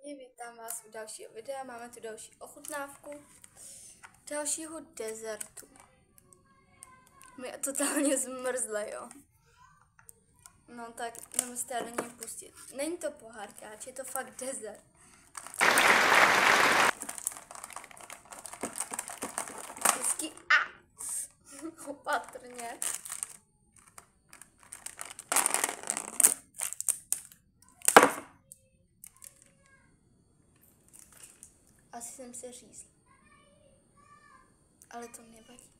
lidi, vítám vás u dalšího videa, máme tu další ochutnávku dalšího dezertu. Mě totálně zmrzle, jo. No tak jdeme se tady do něj pustit. Není to pohárkáč, je to fakt dezert. Vždycky opatrně. Asi jsem se řízl. Ale to nevadí.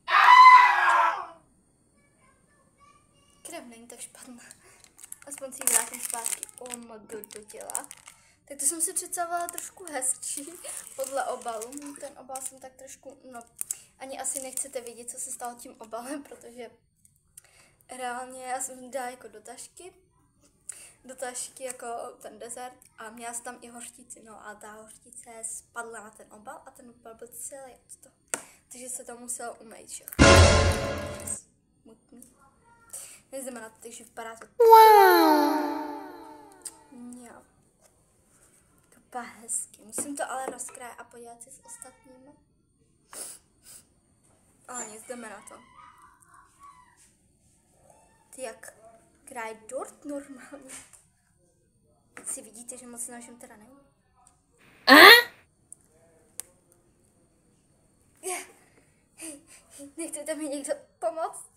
Krev není tak špatná. Aspoň si ji vrátím zpátky do těla. Tak to jsem si představovala trošku hezčí podle obalu. Ten obal jsem tak trošku, ani asi nechcete vidět, co se stalo tím obalem, protože reálně já jsem dala jako do tašky jako ten dezert a měla jsem tam i hořtici, a ta hořtice spadla na ten obal a ten obal byl celý od toho. Takže se to muselo umýt všechno. Smutný. Nejdeme na to, takže vypadá to. Jo. To hezky. Musím to ale rozkrájet a podívat si s ostatními. Ale nic, jdeme na to. Ty jak kráj dort normálně. Si vidíte, že moc na všem teda nevím. Nechcete mi někdo pomoct?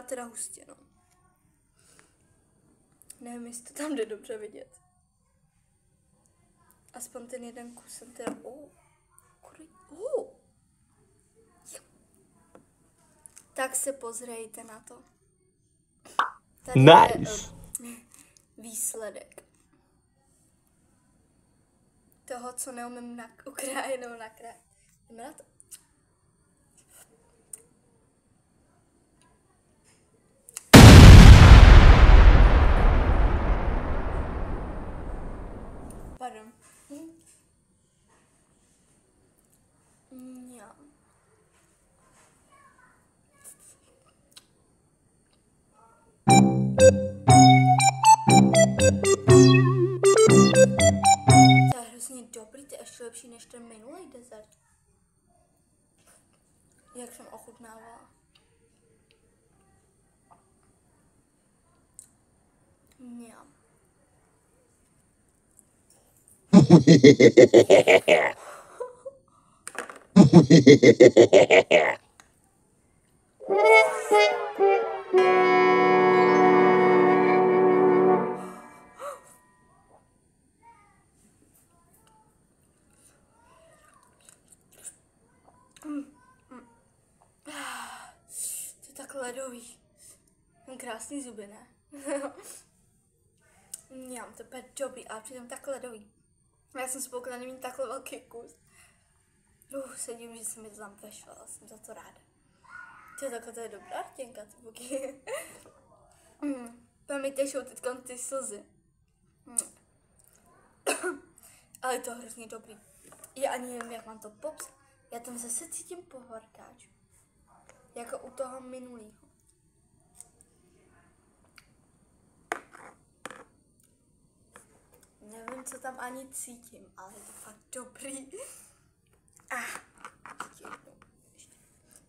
Teda hustě, no. Nevím, jestli to tam jde dobře vidět. Aspoň ten jeden kus jsem teda... Tak se pozrejte na to. Tady nice. Je výsledek toho, co neumím ukrájet nebo nakrájet. Jdeme na to. Pardon. Jo. To je hrozně dobrý, to je ještě lepší než ten minulý dezert. Jak jsem ochutnávala. Jo. To je tak ledový. Mám krásný zuby, ne? Mňam, to je dobrý, ale přitom tak ledový. Já jsem spoukala nemít takhle velký kus. Se divím, že se mi to tam vešlo, jsem za to ráda. To je dobrá rtěnka, ty boky. Tam mi tešou teď ty slzy. Ale je to hrozně dobrý. Já ani nevím, jak mám to popsat. Já tam zase cítím pohorkáč. Jako u toho minulého. Nevím, co tam ani cítím, ale je to fakt dobrý.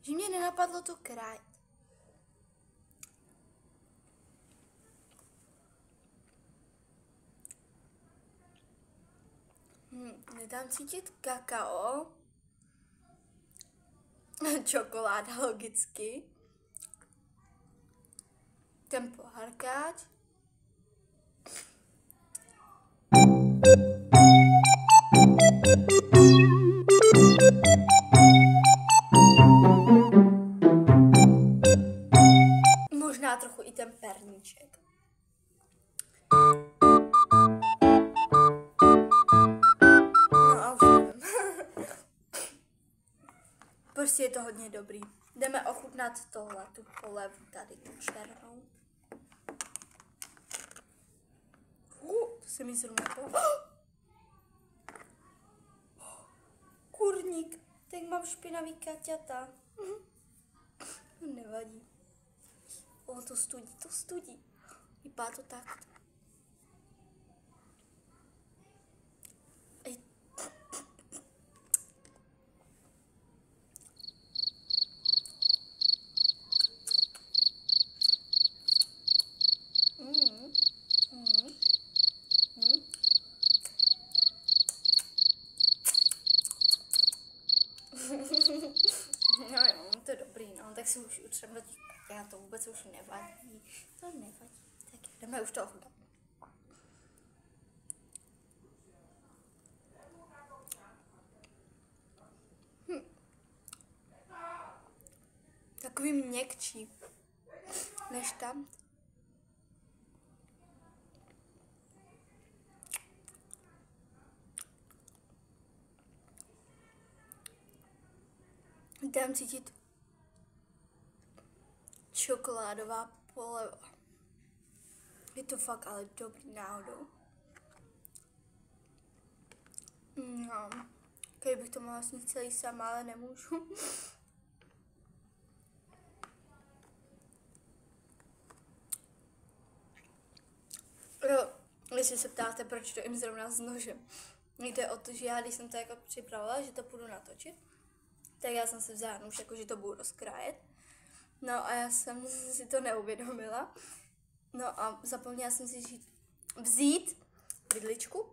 Že mě nenapadlo to krájet. Nedám cítit kakao. Čokoláda logicky. Ten pohárkáč. balíček. No a už nevím. Prostě je to hodně dobrý. Jdeme ochutnat tohle, tu polevu tady, tu černou. To se mi zrovna kurník, teď mám špinavý kaťata. Nevadí. To studí. Vypadá to tak. No jo, to je dobrý, no, tak si už utřem do těch kaťat, to vůbec už nevadí. To nevadí, tak jdeme už to ochutnat. Takový měkčí než tam. Dám cítit čokoládová poleva. Je to fakt ale dobrý náhodou. No, když bych to mohla snít celý sama, ale nemůžu. No, jestli se ptáte, proč to jim zrovna s nožem. Jde o to, že já, když jsem to jako připravila, že to půjdu natočit, tak já jsem se vzala nůž, jako že to budu rozkrájet. No a já jsem si to neuvědomila. No a zapomněla jsem si vzít vidličku.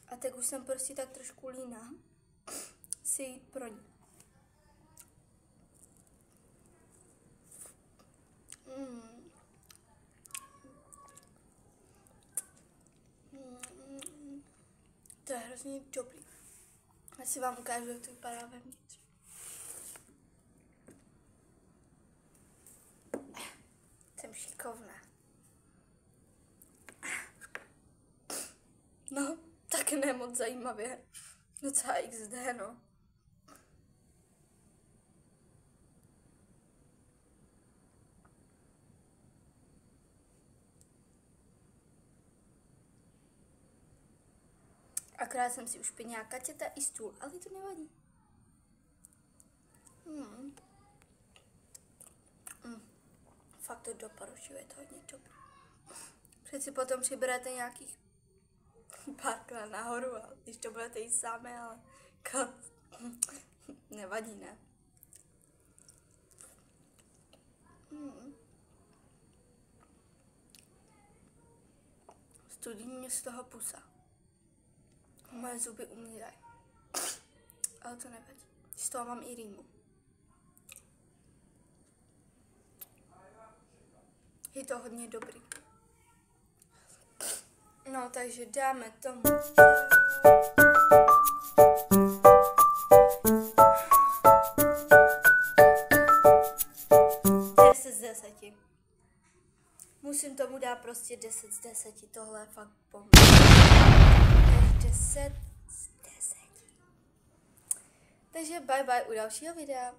A tak už jsem prostě tak trošku líná si jít pro ní. To je hrozně dobrý. Já si vám ukážu, jak to vypadá vevnitř. Jsem šikovná. No, tak ne moc zajímavě. Docela XD, no. Akorát jsem si ušpinila kaťata i stůl, ale to nevadí. Fakt to doporučuji, je to hodně dobré. Přeci potom přiberete nějakých párkrát nahoru, a když to budete jíst sami, ale nevadí, ne? Studí mě z toho pusa. Moje zuby umírají. Ale to nevadí. Z toho mám i rýmu. Je to hodně dobrý. No, takže dáme tomu. 10 z 10. Musím tomu dát prostě 10 z 10. Tohle je fakt bomba. 10 z 10. Takže bye bye u dalšího videa.